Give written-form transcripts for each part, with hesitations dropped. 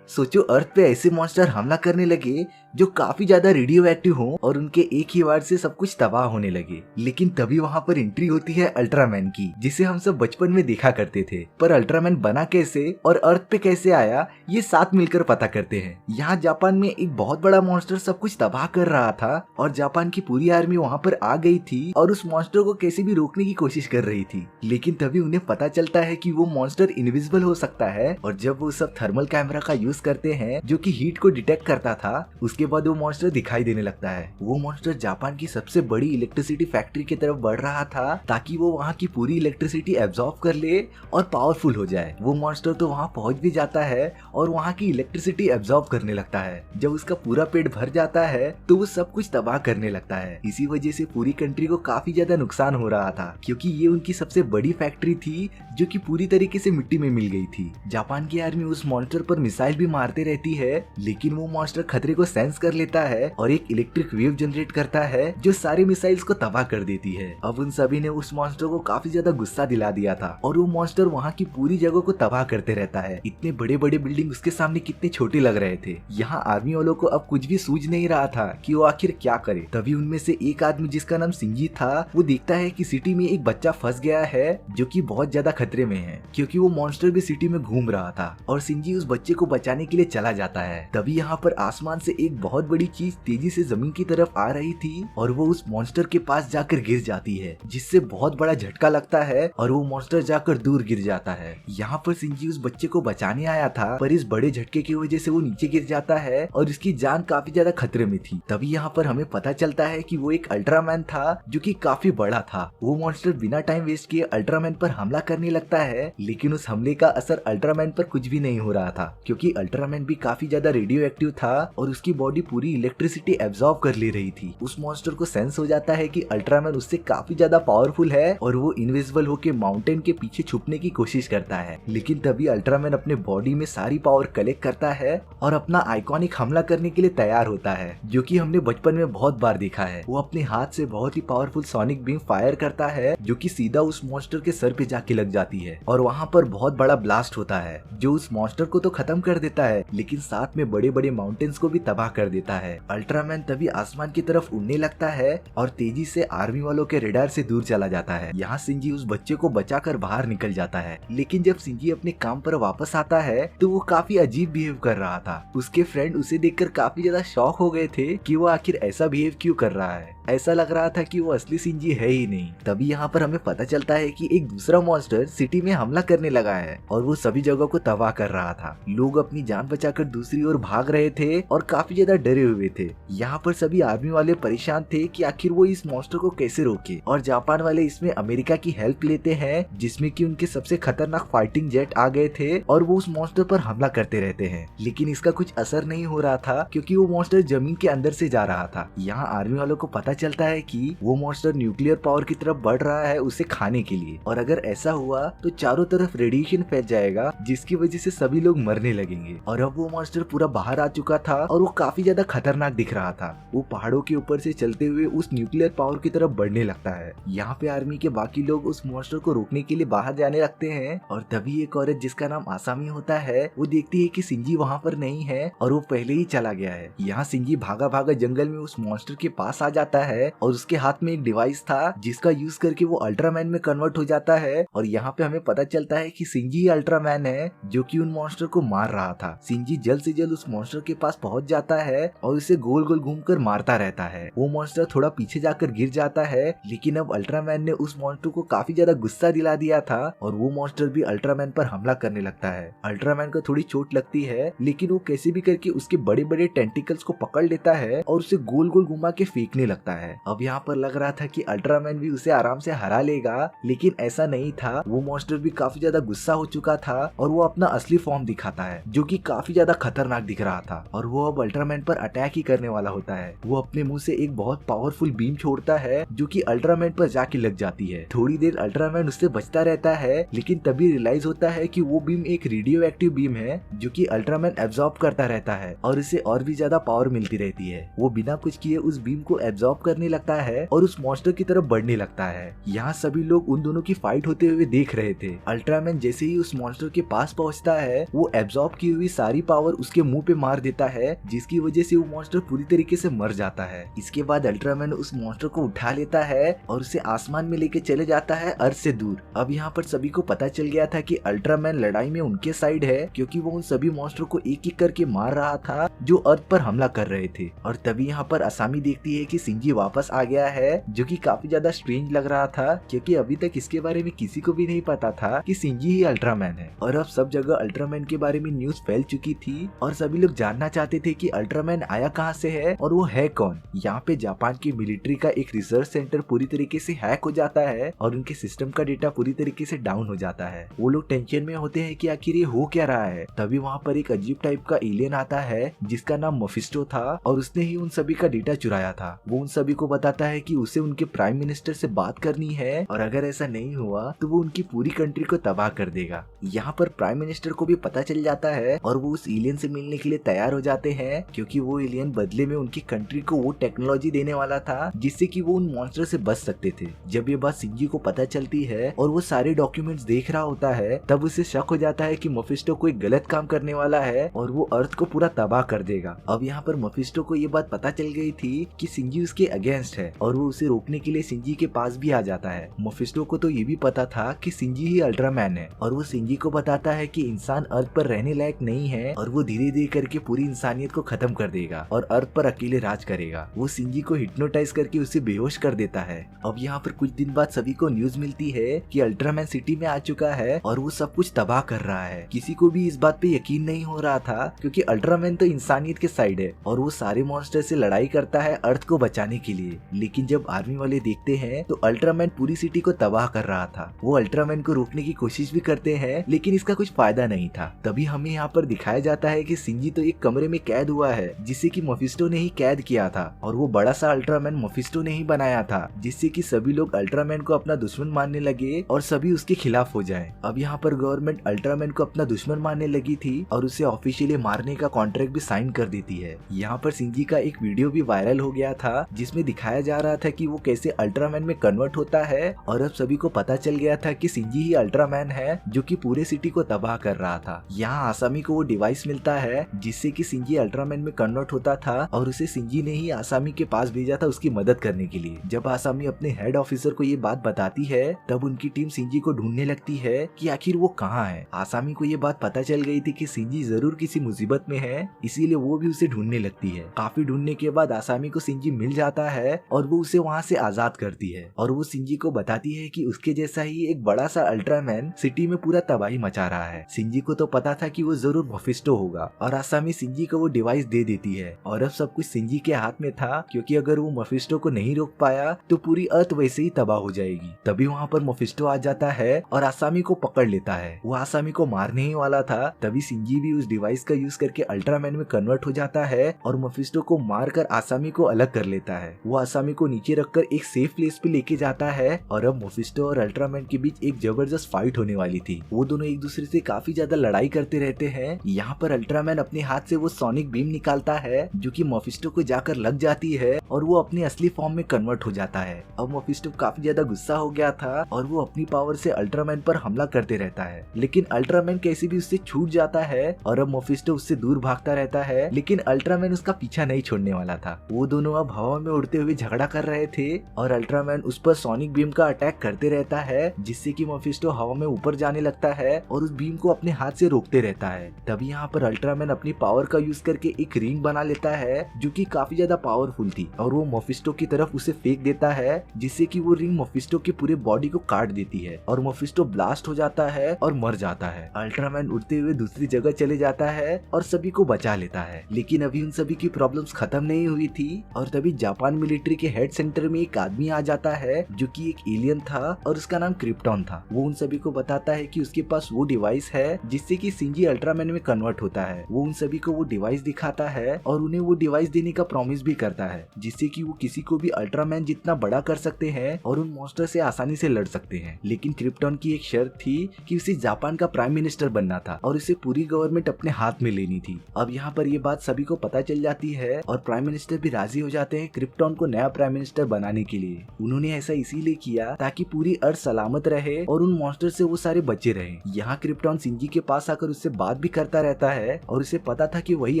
सोचो अर्थ पे ऐसे मॉन्स्टर हमला करने लगे जो काफी ज्यादा रेडियो एक्टिव हो और उनके एक ही वार से सब कुछ तबाह होने लगे। लेकिन तभी वहाँ पर एंट्री होती है अल्ट्रामैन की, जिसे हम सब बचपन में देखा करते थे। पर अल्ट्रामैन बना कैसे और अर्थ पे कैसे आया, ये साथ मिलकर पता करते हैं। यहाँ जापान में एक बहुत बड़ा मॉन्स्टर सब कुछ तबाह कर रहा था और जापान की पूरी आर्मी वहाँ पर आ गई थी और उस मॉन्स्टर को कैसे भी रोकने की कोशिश कर रही थी। लेकिन तभी उन्हें पता चलता है कि वो मॉन्स्टर इनविजिबल हो सकता है और जब वो सब थर्मल कैमरा का यूज करते हैं जो कि हीट को डिटेक्ट करता था, उसके बाद वो मॉन्स्टर दिखाई देने लगता है। वो मॉन्स्टर जापान की सबसे बड़ी इलेक्ट्रिसिटी फैक्ट्री की तरफ बढ़ रहा था ताकि वो वहाँ की पूरी इलेक्ट्रिसिटी एब्जॉर्ब कर ले और पावरफुल हो जाए। वो मॉन्स्टर तो वहाँ पहुँच भी जाता है और वहाँ की इलेक्ट्रिसिटी एब्जॉर्ब करने लगता है। जब उसका पूरा पेट भर जाता है तो वो सब कुछ तबाह करने लगता है। इसी वजह से पूरी कंट्री को काफी ज्यादा नुकसान हो रहा था क्योंकि ये उनकी सबसे बड़ी फैक्ट्री थी जो कि पूरी तरीके से मिट्टी में मिल गई थी। जापान की आर्मी उस मॉन्स्टर पर मिसाइल भी मारते रहती है, लेकिन वो मॉन्स्टर खतरे को सेंस कर लेता है और एक इलेक्ट्रिक वेव जनरेट करता है जो सारे मिसाइल्स को तबाह कर देती है। अब उन सभी ने उस मॉन्स्टर को काफी ज्यादा गुस्सा दिला दिया था और वो मॉन्स्टर वहाँ की पूरी जगह को तबाह करते रहता है। इतने बड़े बड़े बिल्डिंग उसके सामने कितने छोटे लग रहे थे। यहाँ आर्मी वालों को अब कुछ भी सूझ नहीं रहा था कि वो आखिर क्या करे। तभी उनमें से एक आदमी जिसका नाम सिंजी था, वो देखता है कि सिटी में एक बच्चा फंस गया है जो कि बहुत ज्यादा खतरे में है क्योंकि वो मॉन्स्टर भी सिटी में घूम रहा था और सिंजी उस बच्चे को बचाने के लिए चला जाता है। तभी यहाँ पर आसमान से एक बहुत बड़ी चीज तेजी से जमीन की तरफ आ रही थी और वो उस मॉन्स्टर के पास जाकर गिर जाती है, जिससे बहुत बड़ा झटका लगता है और वो मॉन्स्टर जाकर दूर गिर जाता है। यहाँ पर सिंजी उस बच्चे को बचाने आया था पर इस बड़े झटके की वजह से वो नीचे गिर जाता है और उसकी जान काफी ज्यादा खतरे में थी। तभी यहाँ पर हमें पता चलता है कि वो एक अल्ट्रामैन था जो कि काफी बड़ा था। वो मॉन्स्टर बिना टाइम वेस्ट किए अल्ट्रामैन पर हमला करने लगता है, लेकिन उस हमले का असर अल्ट्रामैन पर कुछ भी नहीं हो रहा था क्योंकि अल्ट्रामैन भी काफी ज्यादा रेडियो एक्टिव था और उसकी बॉडी पूरी इलेक्ट्रिसिटी एब्जॉर्ब कर ले रही थी। उस मॉन्स्टर को सेंस हो जाता है कि अल्ट्रामैन उससे काफी ज्यादा पावरफुल है और वो इनविजिबल होके माउंटेन के पीछे छुपने की कोशिश करता है। लेकिन तभी अल्ट्रामैन अपने बॉडी में सारी पावर कलेक्ट करता है और अपना आइकॉनिक हमला करने के लिए तैयार होता है, जो कि हमने बचपन में बहुत बार देखा है। वो अपने हाथ से बहुत ही पावरफुल सोनिक बीम फायर करता है जो कि सीधा उस मॉन्स्टर के सर पे जाके लग जाती है और वहाँ पर बहुत बड़ा ब्लास्ट होता है जो उस मॉन्स्टर को तो खत्म कर देता है लेकिन साथ में बड़े बड़े माउंटेन्स को भी तबाह कर देता है। अल्ट्रामैन तभी आसमान की तरफ उड़ने लगता है और तेजी से आर्मी वालों के रेडार से दूर चला जाता है। यहाँ सिंजी उस बच्चे को बचाकर बाहर निकल जाता है, लेकिन जब सिंजी अपने काम पर वापस आता है तो वो काफी अजीब बिहेव कर रहा था। उसके फ्रेंड उसे देखकर काफी ज्यादा शॉक हो गए थे कि वो आखिर ऐसा बिहेव क्यों कर रहा है। ऐसा लग रहा था कि वो असली सिंजी है ही नहीं। तभी यहाँ पर हमें पता चलता है कि एक दूसरा मॉन्स्टर सिटी में हमला करने लगा है और वो सभी जगह को तबाह कर रहा था। लोग अपनी जान बचाकर दूसरी ओर भाग रहे थे और काफी ज्यादा डरे हुए थे। यहाँ पर सभी आर्मी वाले परेशान थे कि आखिर वो इस मॉन्स्टर को कैसे रोके और जापान वाले इसमें अमेरिका की हेल्प लेते हैं, जिसमें कि उनके सबसे खतरनाक फाइटिंग जेट आ गए थे और वो उस मॉन्स्टर पर हमला करते रहते हैं। लेकिन इसका कुछ असर नहीं हो रहा था क्योंकि वो मॉन्स्टर जमीन के अंदर से जा रहा था। यहाँ आर्मी वालों को पता चलता है कि वो मॉन्स्टर न्यूक्लियर पावर की तरफ बढ़ रहा है उसे खाने के लिए, और अगर ऐसा हुआ तो चारों तरफ रेडिएशन फैल जाएगा जिसकी वजह से सभी लोग मरने लगेंगे। और अब वो मॉन्स्टर पूरा बाहर आ चुका था और वो काफी ज्यादा खतरनाक दिख रहा था। वो पहाड़ों के ऊपर से चलते हुए उस न्यूक्लियर पावर की तरफ बढ़ने लगता है। यहाँ पे आर्मी के बाकी लोग उस मॉन्स्टर को रोकने के लिए बाहर जाने लगते हैं और तभी एक औरत जिसका नाम आसामी होता है वो देखती है कि सिंजी वहाँ पर नहीं है और वो पहले ही चला गया है। यहाँ सिंजी भागा भागा जंगल में उस मॉन्स्टर के पास आ जाता है और उसके हाथ में एक डिवाइस था जिसका यूज करके वो अल्ट्रामैन में कन्वर्ट हो जाता है। और यहाँ पे हमें पता चलता है कि सिंजी ही अल्ट्रामैन है जो कि उन मॉन्स्टर को मार रहा था। सिंजी जल्द से जल्द उस मॉन्स्टर के पास पहुंच जाता है और उसे गोल गोल घूमकर मारता रहता है। वो मॉन्स्टर थोड़ा पीछे जाकर गिर जाता है, लेकिन अब अल्ट्रामैन ने उस मॉन्स्टर को काफी ज्यादा गुस्सा दिला दिया था और वो मॉन्स्टर भी अल्ट्रामैन पर हमला करने लगता है। अल्ट्रामैन को थोड़ी चोट लगती है, लेकिन वो कैसे भी करके उसके बड़े बड़े टेंटिकल्स को पकड़ लेता है और उसे गोल गोल घुमा के फेंकने लगता है। अब यहाँ पर लग रहा था कि अल्ट्रामैन भी उसे आराम से हरा लेगा, लेकिन ऐसा नहीं था। वो मॉन्स्टर भी काफी ज्यादा गुस्सा हो चुका था और वो अपना असली फॉर्म दिखाता है जो कि काफी ज्यादा खतरनाक दिख रहा था और वो अब अल्ट्रामैन पर अटैक ही करने वाला होता है। वो अपने मुंह से एक बहुत पावरफुल बीम छोड़ता है जो कि अल्ट्रामैन पर जाके लग जाती है। थोड़ी देर अल्ट्रामैन उससे बचता रहता है, लेकिन तभी रियलाइज होता है कि वो बीम एक रेडियो एक्टिव बीम है जो कि अल्ट्रामैन एब्जॉर्ब करता रहता है और इसे और भी ज्यादा पावर मिलती रहती है। वो बिना कुछ किए उस बीम को एब्जॉर्ब करने लगता है और उस मॉन्स्टर की तरफ बढ़ने लगता है। यहाँ सभी लोग उन दोनों की फाइट होते हुए देख रहे थे। अल्ट्रामैन जैसे ही उस मॉन्स्टर के पास पहुंचता है, वो एब्जॉर्ब की हुई सारी पावर उसके मुंह पे मार देता है, जिसकी वजह से वो मॉन्स्टर पूरी तरीके से मर जाता है। इसके बाद अल्ट्रामैन उस मॉन्स्टर को उठा लेता है और उसे आसमान में लेके चले जाता है अर्थ से दूर। अब यहाँ पर सभी को पता चल गया था कि अल्ट्रामैन लड़ाई में उनके साइड है, क्योंकि वो उन सभी मॉन्स्टर को एक एक करके मार रहा था जो अर्थ पर हमला कर रहे थे। और तभी यहाँ पर असामी देखती है कि सिंजी वापस आ गया है, जो कि काफी ज्यादा स्ट्रेंज लग रहा था, क्योंकि अभी तक इसके बारे में किसी को भी नहीं पता था कि सिंजी ही अल्ट्रामैन है। और अब सब जगह अल्ट्रामैन के बारे में न्यूज फैल चुकी थी और सभी लोग जानना चाहते थे कि अल्ट्रामैन आया कहाँ से है और वो है कौन। यहाँ पे जापान की मिलिट्री का एक रिसर्च सेंटर पूरी तरीके से हैक हो जाता है और उनके सिस्टम का डेटा पूरी तरीके से डाउन हो जाता है। वो लोग टेंशन में होते हैं कि आखिर ये हो क्या रहा है। तभी वहाँ पर एक अजीब टाइप का एलियन आता है जिसका नाम मफिस्टो था और उसने ही उन सभी का डेटा चुराया था। वो उन सभी को बताता है कि उसे उनके प्राइम मिनिस्टर से बात करनी है और अगर ऐसा नहीं हुआ तो वो उनकी पूरी कंट्री को तबाह कर देगा। यहाँ पर प्राइम मिनिस्टर को भी पता चल जाता है और वो उस एलियन से मिलने के लिए तैयार हो जाते हैं, क्योंकि वो एलियन बदले में उनकी कंट्री को वो टेक्नोलॉजी देने वाला था जिससे कि वो उन मॉन्स्टर से बच सकते थे। जब ये बात सिंजी को पता चलती है और वो सारे डॉक्यूमेंट्स देख रहा होता है, तब उसे शक हो जाता है कि मफिस्टो कोई गलत काम करने वाला है और वो अर्थ को पूरा तबाह कर देगा। अब यहाँ पर मफिस्टो को ये बात पता चल गई थी कि सिंजी उसके अगेंस्ट है और वो उसे रोकने के लिए सिंजी के पास भी आ जाता है। मफिस्टो को तो ये भी पता था कि सिंजी ही अल्ट्रामैन है और वो सिंजी को बताता है कि इंसान अर्थ पर रहने लायक नहीं है और वो धीरे धीरे करके पूरी इंसानियत को खत्म कर देगा और अर्थ पर अकेले राज करेगा। वो सिंजी को हिप्नोटाइज करके उसे बेहोश कर देता है। अब यहाँ पर कुछ दिन बाद सभी को न्यूज मिलती है कि अल्ट्रामैन सिटी में आ चुका है और वो सब कुछ तबाह कर रहा है। किसी को भी इस बात पे यकीन नहीं हो रहा था, क्योंकि अल्ट्रामैन तो इंसानियत के साइड है और वो सारे मॉन्स्टर से लड़ाई करता है अर्थ को बचाने के लिए। लेकिन जब आर्मी वाले देखते हैं तो अल्ट्रामैन पूरी सिटी को तबाह कर रहा था। वो अल्ट्रामैन को रोकने की कोशिश भी करते हैं, लेकिन इसका कुछ फायदा नहीं था। तभी हमें यहाँ पर दिखाया जाता है कि सिंजी तो एक कमरे में कैद हुआ है जिसे कि मफिस्टो ने ही कैद किया था और वो बड़ा सा अल्ट्रामैन मफिस्टो ने ही बनाया था, जिससे कि सभी लोग अल्ट्रामैन को अपना दुश्मन मानने लगे और सभी उसके खिलाफ हो जाएं। अब यहाँ पर गवर्नमेंट अल्ट्रामैन को अपना दुश्मन मानने लगी थी और उसे ऑफिशियली मारने का कॉन्ट्रैक्ट भी साइन कर देती है। यहाँ पर सिंजी का एक वीडियो भी वायरल हो गया था जिसमें दिखाया जा रहा था कि वो कैसे अल्ट्रामैन में कन्वर्ट होता है और अब सभी को पता चल गया था कि सिंजी ही अल्ट्रामैन है जो कि पूरे सिटी को तबाह कर रहा था। यहाँ आसामी को वो डिवाइस मिलता है जिससे कि सिंजी अल्ट्रामैन में कन्वर्ट होता था और उसे सिंजी ने ही आसामी के पास भेजा था उसकी मदद करने के लिए। जब आसामी अपने हेड ऑफिसर को ये बात बताती है तब उनकी टीम सिंजी को ढूंढने लगती है कि आखिर वो कहाँ है। आसामी को ये बात पता चल गई थी कि सिंजी जरूर किसी मुसीबत में है, इसीलिए वो भी उसे ढूंढने लगती है। काफी ढूंढने के बाद आसामी को सिंजी मिल जाता है और वो उसे वहाँ से आजाद करती है और वो सिंजी को बताती है कि उसके जैसा ही एक बड़ा सा अल्ट्रामैन सिटी में पूरा तबाही मचा रहा है। सिंजी को तो पता था कि वो जरूर मफिस्टो होगा और आसामी सिंजी को वो डिवाइस दे देती है और अब सब कुछ सिंजी के हाथ में था, क्योंकि अगर वो मफिस्टो को नहीं रोक पाया तो पूरी अर्थ वैसे ही तबाह हो जाएगी। तभी वहाँ पर मफिस्टो आ जाता है और आसामी को पकड़ लेता है। वो आसामी को मारने ही वाला था, तभी सिंजी भी उस डिवाइस का यूज करके अल्ट्रामैन में कन्वर्ट हो जाता है और मफिस्टो को मारकर आसामी को अलग कर लेता है। वो आसामी को नीचे रखकर एक सेफ प्लेस पे लेके जाता है और अब मफिस्टो और अल्ट्रामैन के बीच एक जबरदस्त फाइट होने वाली थी। वो दोनों एक दूसरे से काफी ज्यादा लड़ाई करते रहते हैं। यहाँ पर अल्ट्रामैन अपने हाथ से वो सोनिक बीम निकालता है जो कि मफिस्टो को जाकर लग जाती है और वो अपनी असली फॉर्म में कन्वर्ट हो जाता है। अब मफिस्टो काफी ज्यादा गुस्सा हो गया था और वो अपनी पावर से अल्ट्रामैन पर हमला करते रहता है, लेकिन अल्ट्रामैन कैसे भी उससे छूट जाता है और अब मफिस्टो उससे दूर भागता रहता है, लेकिन अल्ट्रामैन उसका पीछा नहीं छोड़ने वाला था। वो दोनों अब हवा में उड़ते हुए झगड़ा कर रहे थे और अल्ट्रामैन उस पर सोनिक बीम का अटैक करते रहता है, जिससे कि मफिस्टो हवा में ऊपर जाने लगता है और उस बीम को अपने हाथ से रोकते रहता है। तभी यहाँ पर अल्ट्रामैन अपनी पावर का यूज करके एक रिंग बना लेता है जो कि काफी ज्यादा पावरफुल थी और वो मफिस्टो की तरफ उसे फेंक देता है, जिससे कि वो रिंग मफिस्टो के पूरे बॉडी को काट देती है और मफिस्टो ब्लास्ट हो जाता है और मर जाता है। अल्ट्रामैन उड़ते हुए दूसरी जगह चले जाता है और सभी को बचा लेता है, लेकिन अभी उन सभी की प्रॉब्लम्स खत्म नहीं हुई थी और तभी जापान मिलिट्री के हेड सेंटर में एक आदमी आ जाता है जो कि एक एलियन था और उसका नाम क्रिप्टॉन था। वो उन सभी को बताता है कि उसके पास वो डिवाइस है जिससे कि सिंजी अल्ट्रामैन में कन्वर्ट होता है। वो उन सभी को वो डिवाइस दिखाता है और उन्हें वो डिवाइस देने का प्रॉमिस भी करता है, जिससे कि वो किसी को भी अल्ट्रामैन जितना बड़ा कर सकते हैं और उन मॉन्स्टर से आसानी से लड़ सकते हैं। लेकिन क्रिप्टॉन की एक शर्त थी कि उसे जापान का प्राइम मिनिस्टर बनना था और उसे पूरी गवर्नमेंट अपने हाथ में लेनी थी। अब यहाँ पर ये बात सभी को पता चल जाती है और प्राइम मिनिस्टर भी राजी हो जाते हैं क्रिप्टॉन को नया प्राइम मिनिस्टर बनाने के लिए। उन्होंने ऐसा इसीलिए किया ताकि पूरी अर्थ सलामत रहे और उन मॉन्स्टर से वो सारे बचे रहे। यहाँ क्रिप्टॉन सिंजी के पास आकर उससे बात भी करता रहता है और उसे पता था कि वही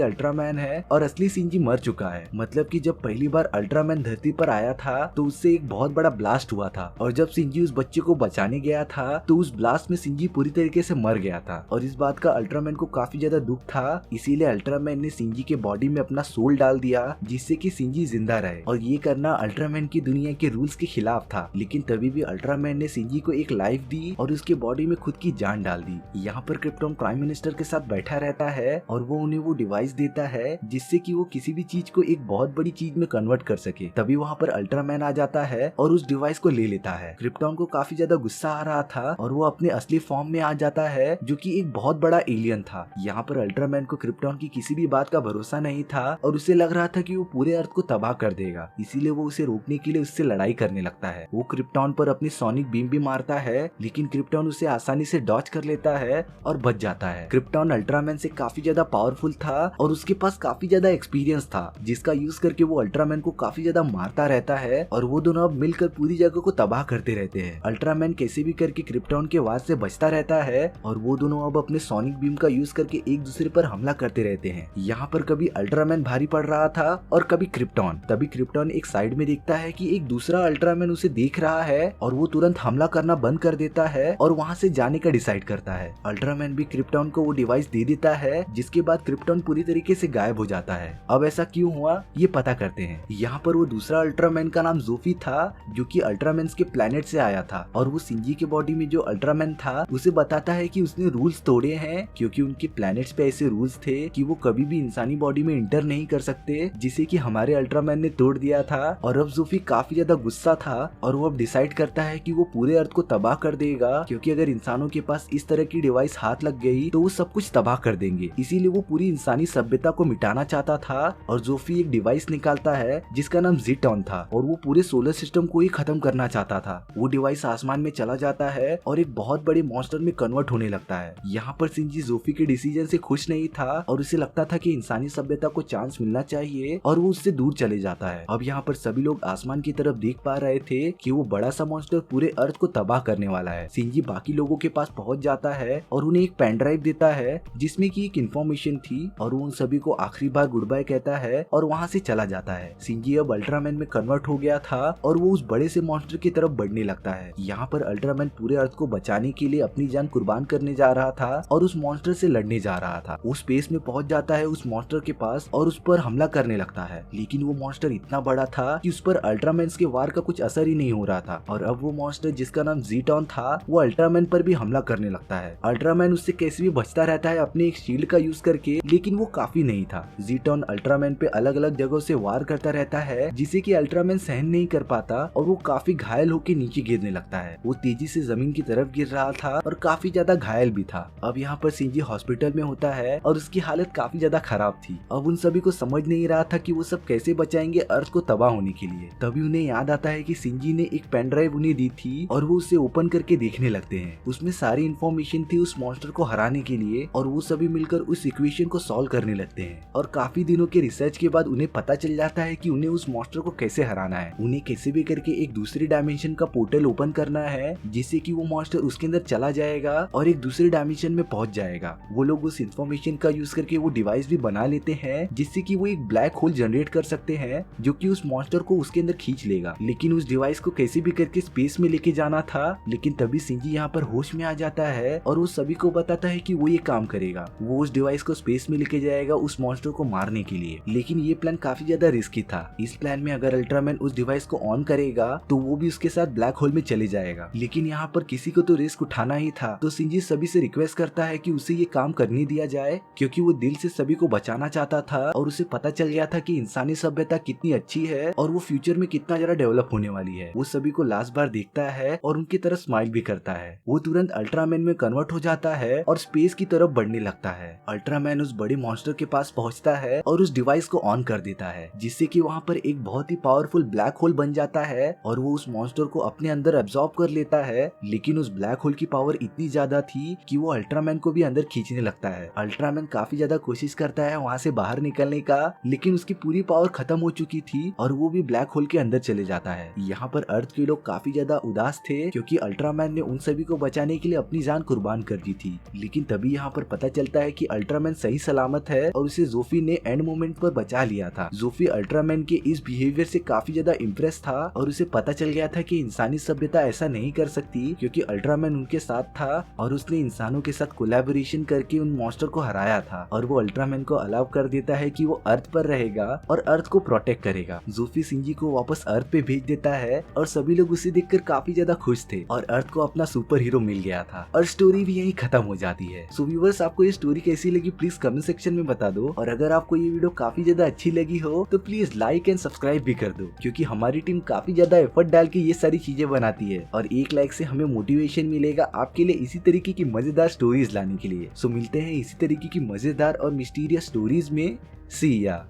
अल्ट्रामैन है और असली सिंजी मर चुका है। मतलब कि जब पहली बार अल्ट्रामैन धरती पर आया था तो उससे एक बहुत बड़ा ब्लास्ट हुआ था और जब सिंजी उस बच्चे को बचाने गया था तो उस ब्लास्ट में सिंजी पूरी तरीके से मर गया था और इस बात का अल्ट्रामैन को काफी ज्यादा दुख था। इसीलिए अल्ट्रामैन ने सिंजी के बॉडी में अपना सोल डाल दिया जिससे कि सिंजी जिंदा रहे और ये करना अल्ट्रामैन की दुनिया के रूल्स के खिलाफ था। लेकिन तभी भी अल्ट्रामैन ने सिंजी को एक लाइफ दी और उसके बॉडी में खुद की जान डाल दी। यहाँ पर क्रिप्टॉन प्राइम मिनिस्टर के साथ बैठा रहता है और वो उन्हें वो डिवाइस देता है जिससे कि वो किसी भी चीज को एक बहुत बड़ी चीज में कन्वर्ट कर सके। तभी वहाँ पर अल्ट्रामैन आ जाता है और उस डिवाइस को ले लेता है। क्रिप्टॉन को काफी ज्यादा गुस्सा आ रहा था और वो अपने असली फॉर्म में आ जाता है जो कि एक बहुत बड़ा एलियन था। यहाँ पर अल्ट्रामैन को क्रिप्टॉन की किसी भी बात का भरोसा नहीं था और उसे लग रहा था कि वो पूरे अर्थ को तबाह कर देगा। इसीलिए वो उसे रोकने के लिए उससे लड़ाई करने लगता है। वो क्रिप्टॉन पर अपनी सोनिक बीम भी मारता है लेकिन क्रिप्टॉन उसे आसानी से डॉज कर लेता है और बच जाता है। क्रिप्टॉन अल्ट्रामैन से काफी ज्यादा पावरफुल था और उसके पास काफी ज्यादा एक्सपीरियंस था जिसका यूज करके वो अल्ट्रामैन को काफी ज्यादा मारता रहता है और वो दोनों अब मिलकर पूरी जगह को तबाह करते रहते हैं। अल्ट्रामैन कैसे भी करके क्रिप्टॉन के वार से बचता रहता है और वो दोनों अब अपने सोनिक बीम का यूज करके एक दूसरे पर हमला करते रहते हैं। यहाँ पर कभी अल्ट्रामैन भारी पड़ रहा था और कभी क्रिप्टॉन। तभी क्रिप्टॉन एक साइड में देखता है कि एक दूसरा अल्ट्रामैन उसे देख रहा है और वो तुरंत हमला करना बंद कर देता है और वहाँ से जाने का डिसाइड करता है। अल्ट्रामैन भी क्रिप्टॉन को वो डिवाइस दे देता है जिसके बाद क्रिप्टॉन पूरी तरीके से गायब हो जाता है। अब ऐसा क्यों हुआ ये पता करते हैं। यहाँ पर वो दूसरा अल्ट्रामैन का नाम जोफी था जो कि अल्ट्रामैन्स के प्लेनेट से आया था और वो सिंजी के बॉडी में जो अल्ट्रामैन था उसे बताता है कि उसने रूल्स तोड़े हैं क्योंकि उनके प्लैनेट्स पे ऐसे रूल्स थे कि वो कभी भी इंसानी बॉडी में इंटर नहीं कर सकते जिसे कि हमारे अल्ट्रामैन ने तोड़ दिया था। और अब जोफी काफी ज्यादा गुस्सा था और वो अब डिसाइड करता है कि वो पूरे अर्थ को तबाह कर देगा क्योंकि अगर इंसानों के पास इस तरह की डिवाइस हाथ लग गई तो वो सब कुछ तबाह कर देंगे। इसीलिए वो पूरी इंसानी सभ्यता को मिटाना चाहता था और जोफी एक डिवाइस निकालता है जिसका नाम ज़ीटॉन था और वो पूरे सोलर सिस्टम को ही खत्म करना चाहता था। वो डिवाइस आसमान में चला जाता है और एक बहुत बड़े मॉन्स्टर में कन्वर्ट होने लगता है। यहाँ पर सिंजी जोफी के डिसीजन से खुश नहीं था और उसे लगता था कि इंसानी सभ्यता को चांस मिलना चाहिए और वो उससे दूर चले जाता है। अब यहाँ पर सभी लोग आसमान की तरफ देख पा रहे थे कि वो बड़ा सा मॉन्स्टर पूरे अर्थ को तबाह करने वाला है। सिंजी बाकी लोगों के पास पहुंच जाता है और उन्हें एक पेन ड्राइव देता है जिसमें की एक इन्फॉर्मेशन थी और वो उन सभी को आखिरी बार गुड बाय कहता है और वहाँ से चला जाता है। सिंजी अब अल्ट्रामैन में कन्वर्ट हो गया था और वो उस बड़े से मॉन्स्टर की तरफ बढ़ने लगता है। यहाँ पर अल्ट्रामैन पूरे अर्थ को बचाने के लिए अपनी जान कुर्बान करने जा रहा था और उस मॉन्स्टर से लड़ने जा रहा था। वो स्पेस में पहुंच जाता है उस मॉन्स्टर के पास और उस पर हमला करने लगता है लेकिन वो मॉन्स्टर इतना बड़ा था कि उस पर अल्ट्रामैन के वार का कुछ असर ही नहीं हो रहा था और अब वो मॉन्स्टर जिसका नाम ज़ीटॉन था वो अल्ट्रामैन पर भी हमला करने लगता है। अल्ट्रामैन उससे कैसे भी बचता रहता है अपने एक शील्ड का यूज करके लेकिन वो काफी नहीं था। ज़ीटॉन अल्ट्रामैन पे अलग अलग जगहों से वार करता रहता है जिसे कि अल्ट्रामैन सहन नहीं कर पाता और वो काफी घायल होकर नीचे गिरने लगता है। वो तेजी से जमीन की तरफ गिर रहा था और काफी ज्यादा घायल भी था। अब यहाँ पर सिंजी हॉस्पिटल में होता है और उसकी हालत काफी ज्यादा खराब थी। अब उन सभी को समझ नहीं रहा था कि वो सब कैसे बचाएंगे अर्थ को तबाह होने के लिए। तभी उन्हें याद आता है कि सिंजी ने एक पेन ड्राइव उन्हें दी थी और वो उसे ओपन करके देखने लगते हैं। उसमें सारी इन्फॉर्मेशन थी उस मॉन्स्टर को हराने के लिए और वो सभी मिलकर उस इक्वेशन को सॉल्व करने लगते हैं और काफी दिनों के रिसर्च के बाद उन्हें पता चल जाता है कि उन्हें उस मॉन्स्टर को कैसे हराना है। उन्हें कैसे भी करके एक दूसरी डायमेंशन का पोर्टल ओपन करना है जिससे कि वो मॉन्स्टर उसके अंदर चला जाएगा और एक दूसरे डायमेंशन में पहुंच जाएगा। वो लोग उस इन्फॉर्मेशन का यूज करके वो डिवाइस भी बना लेते हैं जिससे कि वो एक ब्लैक होल जनरेट कर सकते हैं जो कि उस मॉन्स्टर को उसके अंदर खींच लेगा। लेकिन उस डिवाइस को कैसे भी करके स्पेस में लेके जाना था। लेकिन तभी सिंजी यहाँ पर होश में आ जाता है और वो सभी को बताता है कि वो ये काम करेगा। वो उस डिवाइस को स्पेस में लेके जाएगा उस मॉन्स्टर को मारने के लिए। लेकिन ये प्लान काफी ज्यादा रिस्की था। इस प्लान में अगर अल्ट्रामैन उस डिवाइस को ऑन करेगा तो वो भी उसके साथ ब्लैक होल में चले जाएगा। लेकिन यहाँ पर किसी को तो रिस्क उठाना ही था तो सिंजी सभी से रिक्वेस्ट करता है कि उसे ये काम करने दिया जाए क्योंकि वो दिल से सभी को बचाना चाहता था और उसे पता चल गया था कि इंसानी सभ्यता कितनी अच्छी है और वो फ्यूचर में कितना ज्यादा डेवलप होने वाली है। वो सभी को लास्ट बार देखता है और उनकी तरफ स्माइल भी करता है। वो तुरंत अल्ट्रामैन में कन्वर्ट हो जाता है और स्पेस की तरफ बढ़ने लगता है। अल्ट्रामैन उस बड़े मॉन्स्टर के पास पहुंचता है और उस डिवाइस को ऑन कर देता है जिससे कि वहाँ पर एक बहुत ही पावरफुल ब्लैक होल बन जाता है और वो उस मॉन्स्टर को अपने अंदर एब्जॉर्ब कर लेता है। लेकिन उस ब्लैक होल की पावर इतनी ज्यादा थी कि वो अल्ट्रामैन को भी अंदर खींचने लगता है। अल्ट्रामैन काफी ज्यादा कोशिश करता है वहाँ से बाहर निकलने का लेकिन उसकी पूरी पावर खत्म हो चुकी की थी और वो भी ब्लैक होल के अंदर चले जाता है। यहाँ पर अर्थ के लोग काफी ज्यादा उदास थे क्योंकि अल्ट्रामैन ने उन सभी को बचाने के लिए अपनी जान कुर्बान कर दी थी। लेकिन तभी यहाँ पर पता चलता है कि अल्ट्रामैन सही सलामत है और उसे जोफी ने एंड मोमेंट पर बचा लिया था। जोफी अल्ट्रामैन के इस बिहेवियर से काफी ज्यादा इम्प्रेस था और उसे पता चल गया था कि इंसानी सभ्यता ऐसा नहीं कर सकती क्योंकि अल्ट्रामैन उनके साथ था और उसने इंसानों के साथ कोलैबोरेशन करके उन मॉन्स्टर को हराया था। और वो अल्ट्रामैन को अलाउ कर देता है कि वो अर्थ पर रहेगा और अर्थ को प्रोटेक्ट करेगा। जोफी सिंजी को वापस अर्थ पे भेज देता है और सभी लोग उसे देखकर काफी ज्यादा खुश थे और अर्थ को अपना सुपर हीरो मिल गया था और स्टोरी भी यहीं खत्म हो जाती है। सो व्यूअर्स, आपको ये स्टोरी कैसी लगी प्लीज कमेंट सेक्शन में बता दो और अगर आपको ये वीडियो काफी ज्यादा अच्छी लगी हो तो प्लीज लाइक एंड सब्सक्राइब भी कर दो क्योंकि हमारी टीम काफी ज्यादा एफर्ट डाल के ये सारी चीजें बनाती है और एक लाइक से हमें मोटिवेशन मिलेगा आपके लिए इसी तरीके की मजेदार स्टोरीज लाने के लिए। सो मिलते हैं इसी तरीके की मजेदार और मिस्टीरियस स्टोरीज में। सी या।